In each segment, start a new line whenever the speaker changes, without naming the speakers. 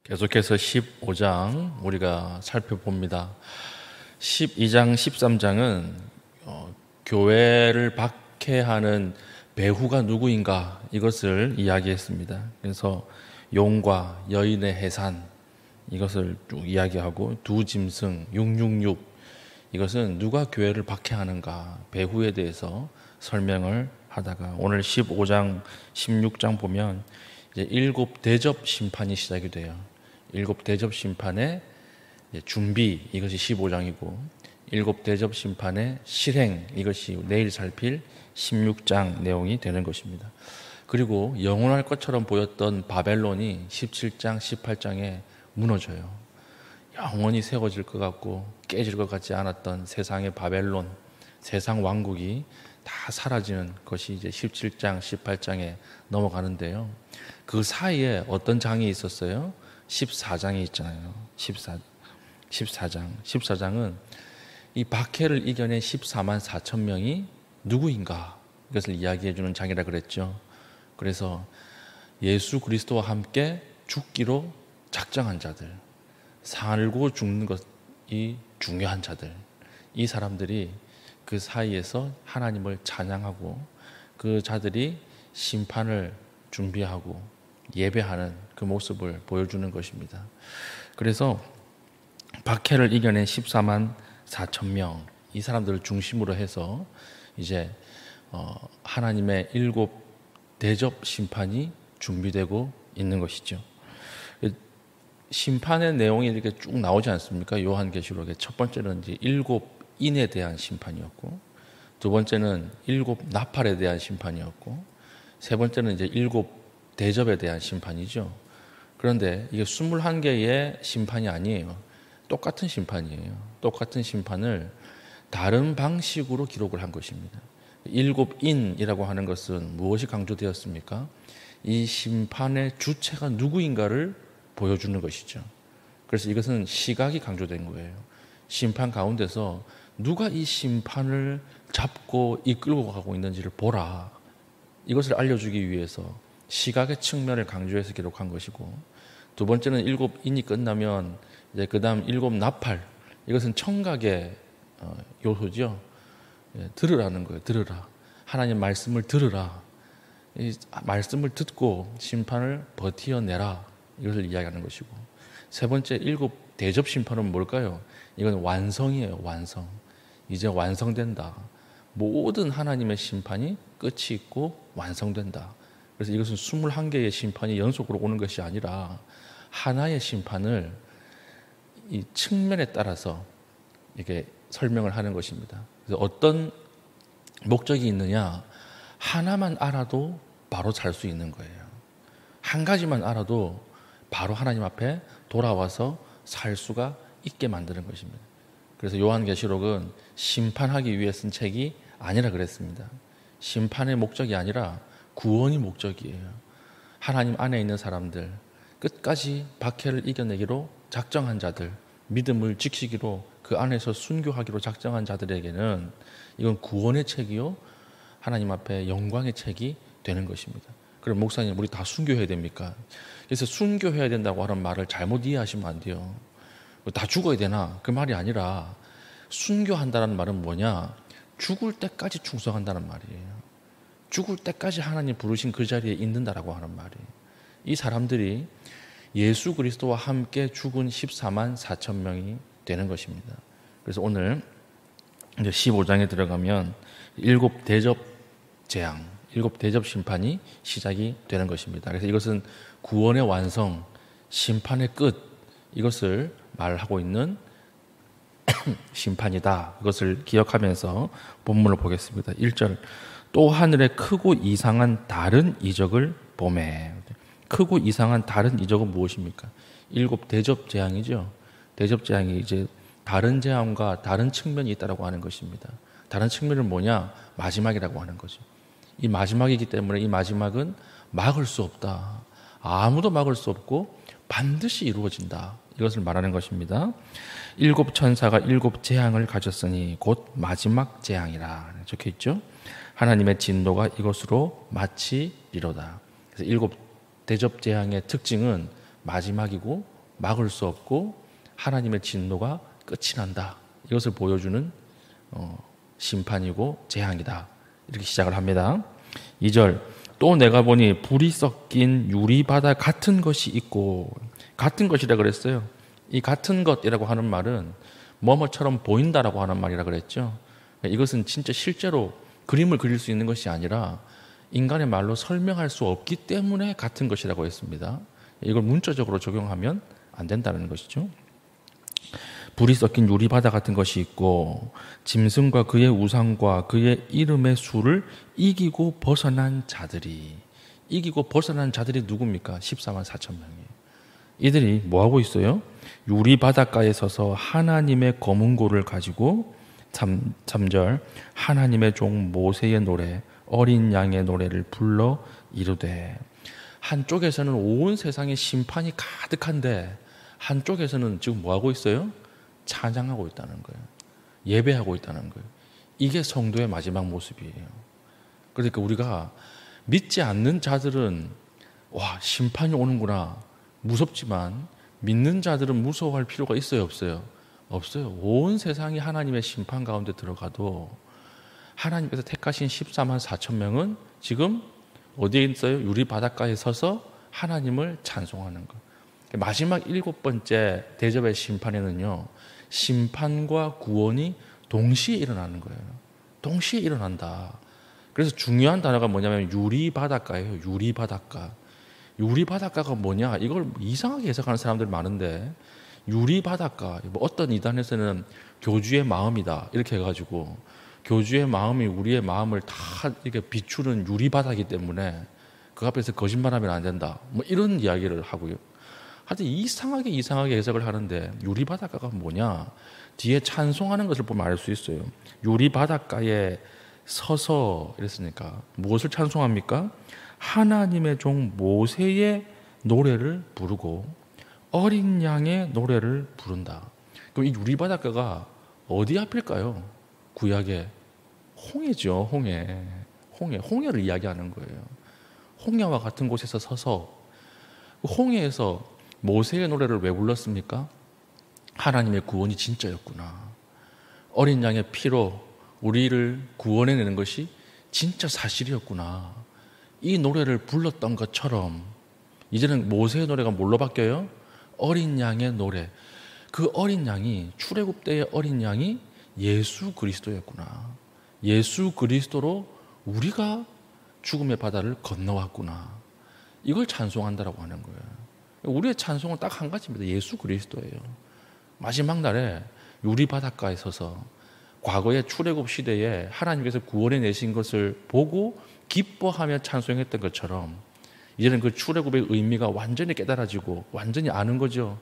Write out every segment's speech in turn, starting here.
계속해서 15장 우리가 살펴봅니다. 12장, 13장은 교회를 박해하는 배후가 누구인가 이것을 이야기했습니다. 그래서 용과 여인의 해산 이것을 쭉 이야기하고 두 짐승 666 이것은 누가 교회를 박해하는가 배후에 대해서 설명을 하다가 오늘 15장, 16장 보면 이제 7 대접 심판이 시작이 돼요. 7 대접 심판의 준비 이것이 15장이고 7 대접 심판의 실행 이것이 내일 살필 16장 내용이 되는 것입니다. 그리고 영원할 것처럼 보였던 바벨론이 17장, 18장에 무너져요. 영원히 세워질 것 같고 깨질 것 같지 않았던 세상의 바벨론, 세상 왕국이 다 사라지는 것이 이제 17장, 18장에 넘어가는데요. 그 사이에 어떤 장이 있었어요? 14장이 있잖아요. 14장은 이 박해를 이겨낸 14만 4천 명이 누구인가 이것을 이야기해 주는 장이라 그랬죠. 그래서 예수 그리스도와 함께 죽기로 작정한 자들, 살고 죽는 것이 중요한 자들, 이 사람들이 그 사이에서 하나님을 찬양하고 그 자들이 심판을 준비하고 예배하는 그 모습을 보여주는 것입니다. 그래서 박해를 이겨낸 14만 4천 명, 이 사람들을 중심으로 해서 이제 하나님의 7 대접 심판이 준비되고 있는 것이죠. 심판의 내용이 이렇게 쭉 나오지 않습니까? 요한계시록에 첫 번째는 이제 7 인에 대한 심판이었고, 두 번째는 7 나팔에 대한 심판이었고, 세 번째는 이제 7 대접에 대한 심판이죠. 그런데 이게 21개의 심판이 아니에요. 똑같은 심판이에요. 똑같은 심판을 다른 방식으로 기록을 한 것입니다. 7 인이라고 하는 것은 무엇이 강조되었습니까? 이 심판의 주체가 누구인가를 보여주는 것이죠. 그래서 이것은 시각이 강조된 거예요. 심판 가운데서 누가 이 심판을 잡고 이끌고 가고 있는지를 보라. 이것을 알려주기 위해서 시각의 측면을 강조해서 기록한 것이고, 두 번째는 7 인이 끝나면 이제 그 다음 7 나팔, 이것은 청각의 요소죠. 들으라는 거예요. 들으라. 하나님 말씀을 들으라. 이 말씀을 듣고 심판을 버티어내라. 이것을 이야기하는 것이고, 세 번째 7 대접 심판은 뭘까요? 이건 완성이에요. 완성. 이제 완성된다. 모든 하나님의 심판이 끝이 있고 완성된다. 그래서 이것은 21개의 심판이 연속으로 오는 것이 아니라 하나의 심판을 이 측면에 따라서 이렇게 설명을 하는 것입니다. 그래서 어떤 목적이 있느냐? 하나만 알아도 바로 살 수 있는 거예요. 한 가지만 알아도 바로 하나님 앞에 돌아와서 살 수가 있게 만드는 것입니다. 그래서 요한계시록은 심판하기 위해 쓴 책이 아니라 그랬습니다. 심판의 목적이 아니라 구원이 목적이에요. 하나님 안에 있는 사람들, 끝까지 박해를 이겨내기로 작정한 자들, 믿음을 지키기로 그 안에서 순교하기로 작정한 자들에게는 이건 구원의 책이요, 하나님 앞에 영광의 책이 되는 것입니다. 그럼 목사님, 우리 다 순교해야 됩니까? 그래서 순교해야 된다고 하는 말을 잘못 이해하시면 안 돼요. 다 죽어야 되나? 그 말이 아니라 순교한다는 말은 뭐냐? 죽을 때까지 충성한다는 말이에요. 죽을 때까지 하나님 부르신 그 자리에 있는다라고 하는 말이에요. 이 사람들이 예수 그리스도와 함께 죽은 14만 4천 명이 되는 것입니다. 그래서 오늘 이제 15장에 들어가면 7 대접 재앙, 7 대접 심판이 시작이 되는 것입니다. 그래서 이것은 구원의 완성, 심판의 끝, 이것을 말하고 있는 심판이다. 그것을 기억하면서 본문을 보겠습니다. 1절, 또 하늘에 크고 이상한 다른 이적을 보매. 크고 이상한 다른 이적은 무엇입니까? 7 대접 재앙이죠. 대접 재앙이 이제 다른 재앙과 다른 측면이 있다라고 하는 것입니다. 다른 측면은 뭐냐? 마지막이라고 하는 거죠. 이 마지막이기 때문에 이 마지막은 막을 수 없다. 아무도 막을 수 없고 반드시 이루어진다. 이것을 말하는 것입니다. 7 천사가 7 재앙을 가졌으니 곧 마지막 재앙이라 적혀 있죠. 하나님의 진노가 이것으로 마치리로다. 그래서 7 대접 재앙의 특징은 마지막이고 막을 수 없고 하나님의 진노가 끝이 난다. 이것을 보여주는 심판이고 재앙이다. 이렇게 시작을 합니다. 2절, 또 내가 보니 불이 섞인 유리바다 같은 것이 있고, 같은 것이라 그랬어요. 이 같은 것이라고 하는 말은 뭐뭐처럼 보인다라고 하는 말이라 그랬죠. 이것은 진짜 실제로 그림을 그릴 수 있는 것이 아니라 인간의 말로 설명할 수 없기 때문에 같은 것이라고 했습니다. 이걸 문자적으로 적용하면 안 된다는 것이죠. 불이 섞인 유리바다 같은 것이 있고 짐승과 그의 우상과 그의 이름의 수를 이기고 벗어난 자들이, 이기고 벗어난 자들이 누굽니까? 14만 4천 명이에요. 이들이 뭐하고 있어요? 유리바닷가에 서서 하나님의 검은 고를 가지고 3절, 하나님의 종 모세의 노래, 어린 양의 노래를 불러 이르되. 한쪽에서는 온 세상에 심판이 가득한데 한쪽에서는 지금 뭐하고 있어요? 찬양하고 있다는 거예요. 예배하고 있다는 거예요. 이게 성도의 마지막 모습이에요. 그러니까 우리가 믿지 않는 자들은 와, 심판이 오는구나 무섭지만, 믿는 자들은 무서워할 필요가 있어요, 없어요? 없어요. 온 세상이 하나님의 심판 가운데 들어가도 하나님께서 택하신 14만 4천 명은 지금 어디에 있어요? 유리 바닷가에 서서 하나님을 찬송하는 것. 마지막 7번째 대접의 심판에는요, 심판과 구원이 동시에 일어나는 거예요. 동시에 일어난다. 그래서 중요한 단어가 뭐냐면 유리 바닷가예요. 유리 바닷가. 유리 바닷가가 뭐냐? 이걸 이상하게 해석하는 사람들 많은데, 유리 바닷가, 어떤 이단에서는 교주의 마음이다 이렇게 해가지고, 교주의 마음이 우리의 마음을 다 이렇게 비추는 유리 바다이기 때문에 그 앞에서 거짓말하면 안 된다, 뭐 이런 이야기를 하고요. 하여튼 이상하게 해석을 하는데, 유리 바닷가가 뭐냐? 뒤에 찬송하는 것을 보면 알 수 있어요. 유리 바닷가에 서서 이랬으니까 무엇을 찬송합니까? 하나님의 종 모세의 노래를 부르고 어린 양의 노래를 부른다. 그럼 이 유리 바닷가가 어디 앞일까요? 구약의 홍해죠. 홍해를 이야기하는 거예요. 홍해와 같은 곳에서 서서, 홍해에서 모세의 노래를 왜 불렀습니까? 하나님의 구원이 진짜였구나. 어린 양의 피로 우리를 구원해내는 것이 진짜 사실이었구나. 이 노래를 불렀던 것처럼 이제는 모세의 노래가 뭘로 바뀌어요? 어린 양의 노래. 그 어린 양이, 출애굽 때의 어린 양이 예수 그리스도였구나. 예수 그리스도로 우리가 죽음의 바다를 건너왔구나. 이걸 찬송한다라고 하는 거예요. 우리의 찬송은 딱 한 가지입니다. 예수 그리스도예요. 마지막 날에 유리 바닷가에 서서 과거의 출애굽 시대에 하나님께서 구원해 내신 것을 보고 기뻐하며 찬송했던 것처럼, 이제는 그 출애굽의 의미가 완전히 깨달아지고 완전히 아는 거죠.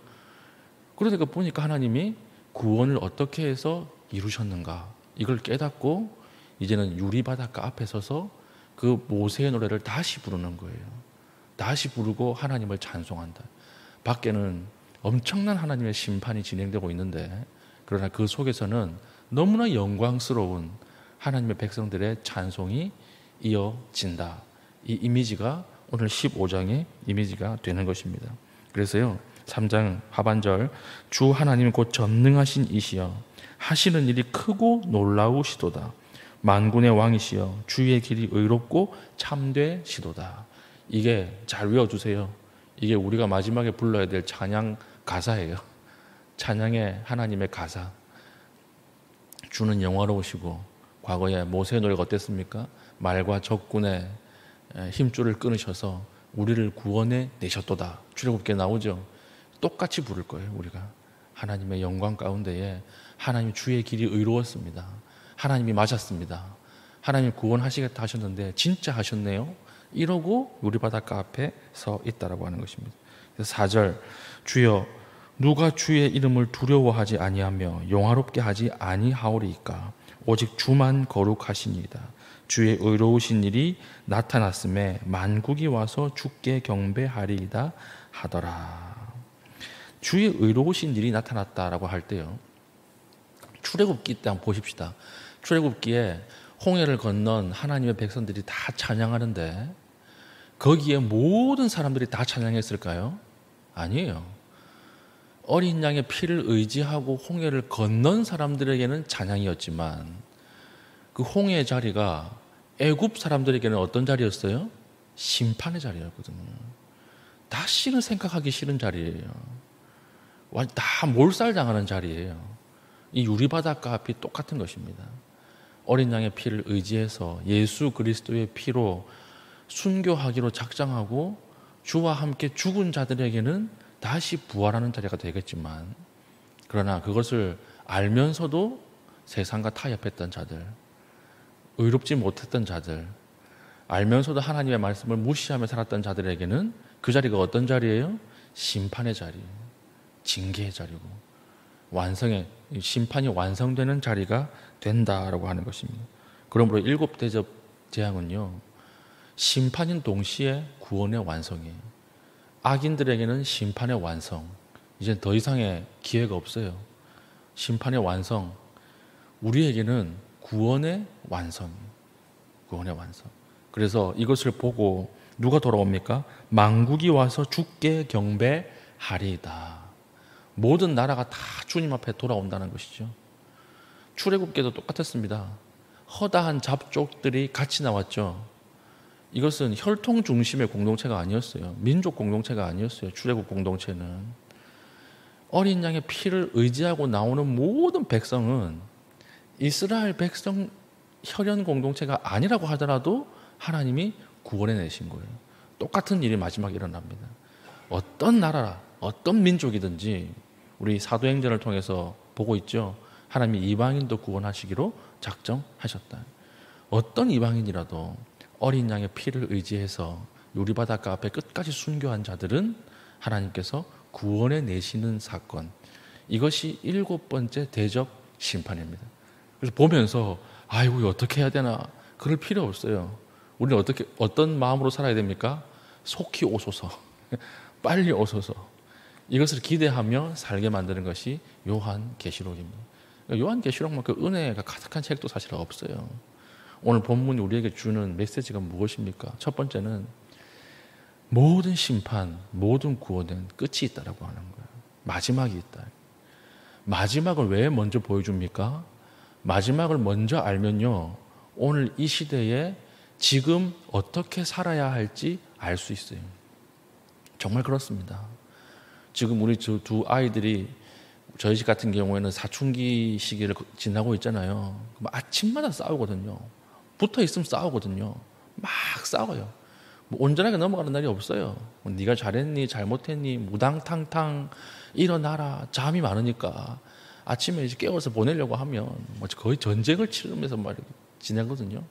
그러니까 보니까 하나님이 구원을 어떻게 해서 이루셨는가, 이걸 깨닫고 이제는 유리 바닷가 앞에 서서 그 모세의 노래를 다시 부르는 거예요. 다시 부르고 하나님을 찬송한다. 밖에는 엄청난 하나님의 심판이 진행되고 있는데, 그러나 그 속에서는 너무나 영광스러운 하나님의 백성들의 찬송이 이어진다. 이 이미지가 오늘 15장의 이미지가 되는 것입니다. 그래서요, 3장 하반절, 주 하나님 곧 전능하신 이시여 하시는 일이 크고 놀라우시도다. 만군의 왕이시여 주의 길이 의롭고 참되시도다. 이게 잘 외워주세요. 이게 우리가 마지막에 불러야 될 찬양 가사예요. 찬양의 하나님의 가사. 주는 영화로우시고, 과거에 모세의 노래가 어땠습니까? 말과 적군의 힘줄을 끊으셔서 우리를 구원해 내셨도다. 출애굽기에 나오죠. 똑같이 부를 거예요. 우리가 하나님의 영광 가운데에 하나님 주의 길이 의로웠습니다. 하나님이 맞았습니다. 하나님 구원하시겠다 하셨는데 진짜 하셨네요. 이러고 우리 바닷가 앞에 서 있다라고 하는 것입니다. 4절, 주여 누가 주의 이름을 두려워하지 아니하며 영화롭게 하지 아니하오리이까? 오직 주만 거룩하시니이다. 주의 의로우신 일이 나타났음에 만국이 와서 주께 경배하리이다 하더라. 주의 의로우신 일이 나타났다라고 할 때요, 출애굽기 때 한번 보십시다. 출애굽기에 홍해를 건넌 하나님의 백성들이 다 찬양하는데 거기에 모든 사람들이 다 찬양했을까요? 아니에요. 어린 양의 피를 의지하고 홍해를 건넌 사람들에게는 찬양이었지만 그 홍해의 자리가 애굽 사람들에게는 어떤 자리였어요? 심판의 자리였거든요. 다시는 생각하기 싫은 자리예요. 다 몰살당하는 자리예요. 이 유리바닷가 앞이 똑같은 것입니다. 어린 양의 피를 의지해서 예수 그리스도의 피로 순교하기로 작정하고 주와 함께 죽은 자들에게는 다시 부활하는 자리가 되겠지만, 그러나 그것을 알면서도 세상과 타협했던 자들, 의롭지 못했던 자들, 알면서도 하나님의 말씀을 무시하며 살았던 자들에게는 그 자리가 어떤 자리예요? 심판의 자리, 징계의 자리고 심판이 완성되는 자리가 된다라고 하는 것입니다. 그러므로 일곱 대접 재앙은요, 심판인 동시에 구원의 완성이에요. 악인들에게는 심판의 완성, 이제 더 이상의 기회가 없어요. 심판의 완성, 우리에게는 구원의 완성이에요. 구원의 완성. 그래서 이것을 보고 누가 돌아옵니까? 만국이 와서 주께 경배하리이다. 모든 나라가 다 주님 앞에 돌아온다는 것이죠. 출애굽기도 똑같았습니다. 허다한 잡족들이 같이 나왔죠. 이것은 혈통 중심의 공동체가 아니었어요. 민족 공동체가 아니었어요. 출애굽 공동체는. 어린 양의 피를 의지하고 나오는 모든 백성은 이스라엘 백성 혈연 공동체가 아니라고 하더라도 하나님이 구원해 내신 거예요. 똑같은 일이 마지막에 일어납니다. 어떤 나라, 어떤 민족이든지 우리 사도행전을 통해서 보고 있죠. 하나님이 이방인도 구원하시기로 작정하셨다. 어떤 이방인이라도 어린 양의 피를 의지해서 유리바닷가 앞에 끝까지 순교한 자들은 하나님께서 구원해 내시는 사건, 이것이 일곱 번째 대접 심판입니다. 그래서 보면서 아이고 어떻게 해야 되나, 그럴 필요 없어요. 우리는 어떤 마음으로 살아야 됩니까? 속히 오소서, 빨리 오소서, 이것을 기대하며 살게 만드는 것이 요한계시록입니다. 요한계시록만큼 은혜가 가득한 책도 사실 없어요. 오늘 본문이 우리에게 주는 메시지가 무엇입니까? 첫 번째는 모든 심판, 모든 구원은 끝이 있다라고 하는 거예요. 마지막이 있다. 마지막을 왜 먼저 보여줍니까? 마지막을 먼저 알면요, 오늘 이 시대에 지금 어떻게 살아야 할지 알 수 있어요. 정말 그렇습니다. 지금 우리 두 아이들이, 저희 집 같은 경우에는 사춘기 시기를 지나고 있잖아요. 아침마다 싸우거든요. 붙어 있으면 싸우거든요. 막 싸워요. 온전하게 넘어가는 날이 없어요. 네가 잘했니 잘못했니 무당탕탕 일어나라. 잠이 많으니까 아침에 이제 깨워서 보내려고 하면 거의 전쟁을 치르면서 막 지내거든요.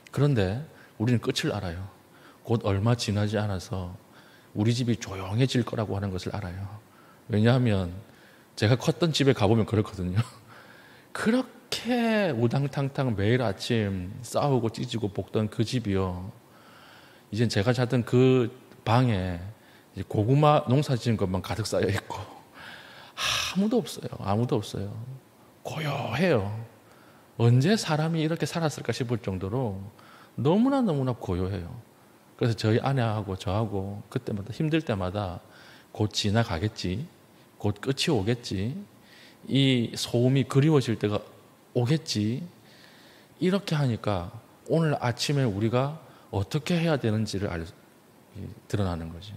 그런데 우리는 끝을 알아요. 곧 얼마 지나지 않아서 우리 집이 조용해질 거라고 하는 것을 알아요. 왜냐하면 제가 컸던 집에 가보면 그렇거든요. 그렇게 우당탕탕 매일 아침 싸우고 찢고 볶던 그 집이요, 이젠 제가 자던 그 방에 고구마 농사 지은 것만 가득 쌓여 있고 아무도 없어요. 아무도 없어요. 고요해요. 언제 사람이 이렇게 살았을까 싶을 정도로 너무나 고요해요. 그래서 저희 아내하고 저하고 그때마다 힘들 때마다 곧 지나가겠지, 곧 끝이 오겠지, 이 소음이 그리워질 때가 오겠지, 이렇게 하니까 오늘 아침에 우리가 어떻게 해야 되는지를 드러나는 거죠.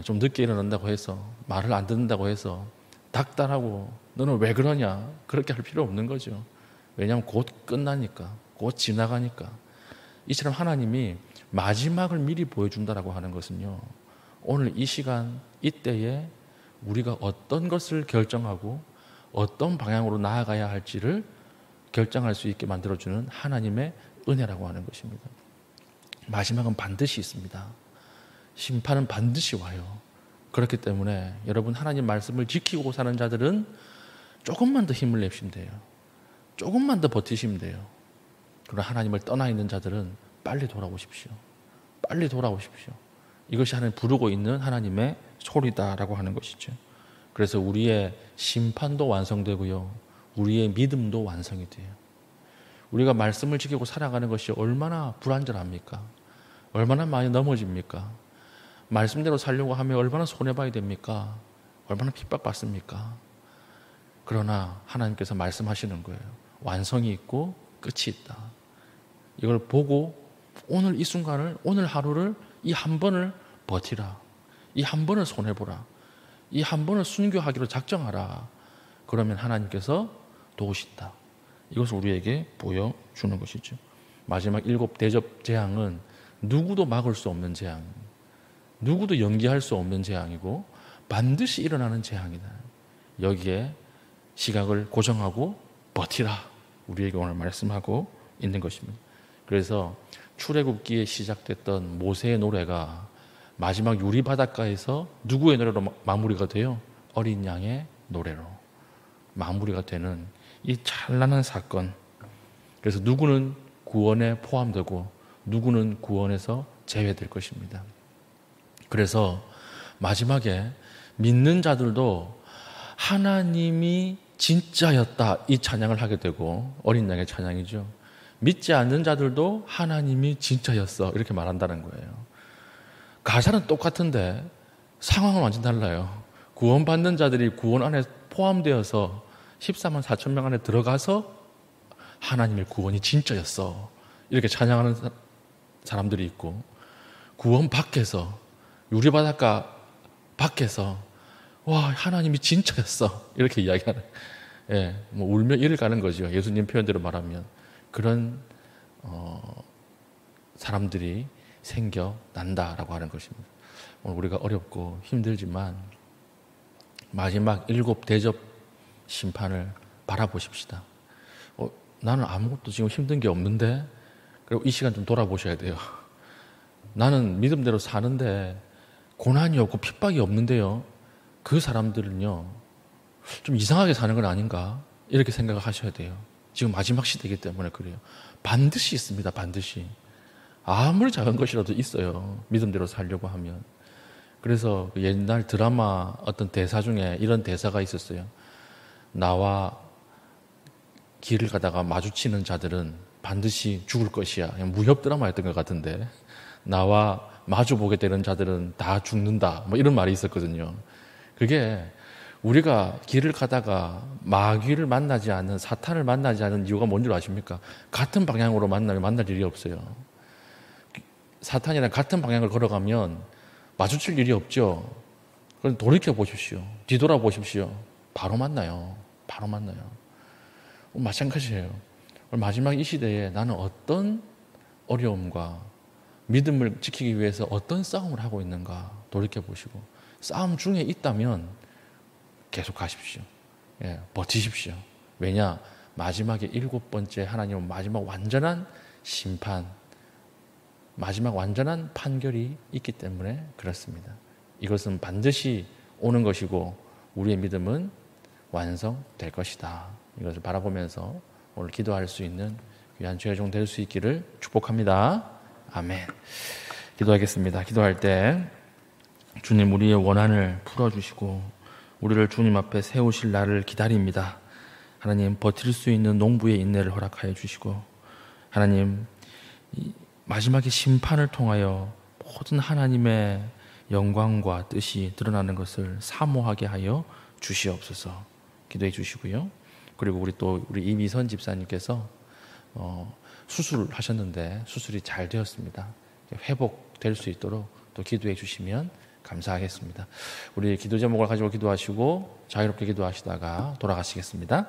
좀 늦게 일어난다고 해서, 말을 안 듣는다고 해서 닥달하고 너는 왜 그러냐, 그렇게 할 필요 없는 거죠. 왜냐하면 곧 끝나니까, 곧 지나가니까. 이처럼 하나님이 마지막을 미리 보여준다라고 하는 것은요, 오늘 이 시간 이때에 우리가 어떤 것을 결정하고 어떤 방향으로 나아가야 할지를 결정할 수 있게 만들어주는 하나님의 은혜라고 하는 것입니다. 마지막은 반드시 있습니다. 심판은 반드시 와요. 그렇기 때문에 여러분, 하나님 말씀을 지키고 사는 자들은 조금만 더 힘을 내시면 돼요. 조금만 더 버티시면 돼요. 그러나 하나님을 떠나 있는 자들은 빨리 돌아오십시오. 빨리 돌아오십시오. 이것이 하나님 부르고 있는 하나님의 소리다라고 하는 것이죠. 그래서 우리의 심판도 완성되고요, 우리의 믿음도 완성이 돼요. 우리가 말씀을 지키고 살아가는 것이 얼마나 불안전합니까? 얼마나 많이 넘어집니까? 말씀대로 살려고 하면 얼마나 손해봐야 됩니까? 얼마나 핍박받습니까? 그러나 하나님께서 말씀하시는 거예요. 완성이 있고 끝이 있다. 이걸 보고 오늘 이 순간을, 오늘 하루를, 이 한 번을 버티라. 이 한 번을 손해보라. 이 한 번을 순교하기로 작정하라. 그러면 하나님께서 도우신다. 이것을 우리에게 보여주는 것이죠. 마지막 7 대접 재앙은 누구도 막을 수 없는 재앙, 누구도 연기할 수 없는 재앙이고 반드시 일어나는 재앙이다. 여기에 시각을 고정하고 버티라. 우리에게 오늘 말씀하고 있는 것입니다. 그래서 출애굽기에 시작됐던 모세의 노래가 마지막 유리 바닷가에서 누구의 노래로 마무리가 돼요? 어린 양의 노래로 마무리가 되는 이 찬란한 사건. 그래서 누구는 구원에 포함되고 누구는 구원에서 제외될 것입니다. 그래서 마지막에 믿는 자들도 하나님이 진짜였다 이 찬양을 하게 되고, 어린 양의 찬양이죠. 믿지 않는 자들도 하나님이 진짜였어 이렇게 말한다는 거예요. 가사는 똑같은데 상황은 완전 달라요. 구원받는 자들이 구원 안에 포함되어서 14만 4천 명 안에 들어가서 하나님의 구원이 진짜였어 이렇게 찬양하는 사람들이 있고, 구원 밖에서 유리바닷가 밖에서 와 하나님이 진짜였어 이렇게 이야기하는, 뭐 울며 이를 가는 거죠. 예수님 표현대로 말하면 그런 사람들이 생겨난다라고 하는 것입니다. 오늘 우리가 어렵고 힘들지만 마지막 7 대접 심판을 바라보십시다. 나는 아무것도 지금 힘든 게 없는데, 그리고 이 시간 좀 돌아보셔야 돼요. 나는 믿음대로 사는데 고난이 없고 핍박이 없는데요. 그 사람들은요 좀 이상하게 사는 건 아닌가 이렇게 생각을 하셔야 돼요. 지금 마지막 시대이기 때문에 그래요. 반드시 있습니다. 반드시. 아무리 작은 것이라도 있어요. 믿음대로 살려고 하면. 그래서 옛날 드라마 어떤 대사 중에 이런 대사가 있었어요. 나와 길을 가다가 마주치는 자들은 반드시 죽을 것이야. 그냥 무협 드라마였던 것 같은데, 나와 마주보게 되는 자들은 다 죽는다 뭐 이런 말이 있었거든요. 그게 우리가 길을 가다가 마귀를 만나지 않는, 사탄을 만나지 않는 이유가 뭔 줄 아십니까? 같은 방향으로 만나면 만날 일이 없어요. 사탄이랑 같은 방향을 걸어가면 마주칠 일이 없죠. 그럼 돌이켜 보십시오. 뒤돌아 보십시오. 바로 만나요. 바로 만나요. 마찬가지예요. 마지막 이 시대에 나는 어떤 어려움과 믿음을 지키기 위해서 어떤 싸움을 하고 있는가 돌이켜 보시고, 싸움 중에 있다면 계속 가십시오. 버티십시오. 왜냐? 마지막에 7번째 하나님은 마지막 완전한 심판, 마지막 완전한 판결이 있기 때문에 그렇습니다. 이것은 반드시 오는 것이고 우리의 믿음은 완성될 것이다. 이것을 바라보면서 오늘 기도할 수 있는 귀한 최종 될 수 있기를 축복합니다. 아멘. 기도하겠습니다. 기도할 때 주님, 우리의 원한을 풀어주시고 우리를 주님 앞에 세우실 날을 기다립니다. 하나님, 버틸 수 있는 농부의 인내를 허락하여 주시고, 하나님, 마지막에 심판을 통하여 모든 하나님의 영광과 뜻이 드러나는 것을 사모하게 하여 주시옵소서. 기도해 주시고요. 그리고 우리 이미선 집사님께서 수술을 하셨는데 수술이 잘 되었습니다. 회복될 수 있도록 또 기도해 주시면 감사하겠습니다. 우리 기도 제목을 가지고 기도하시고 자유롭게 기도하시다가 돌아가시겠습니다.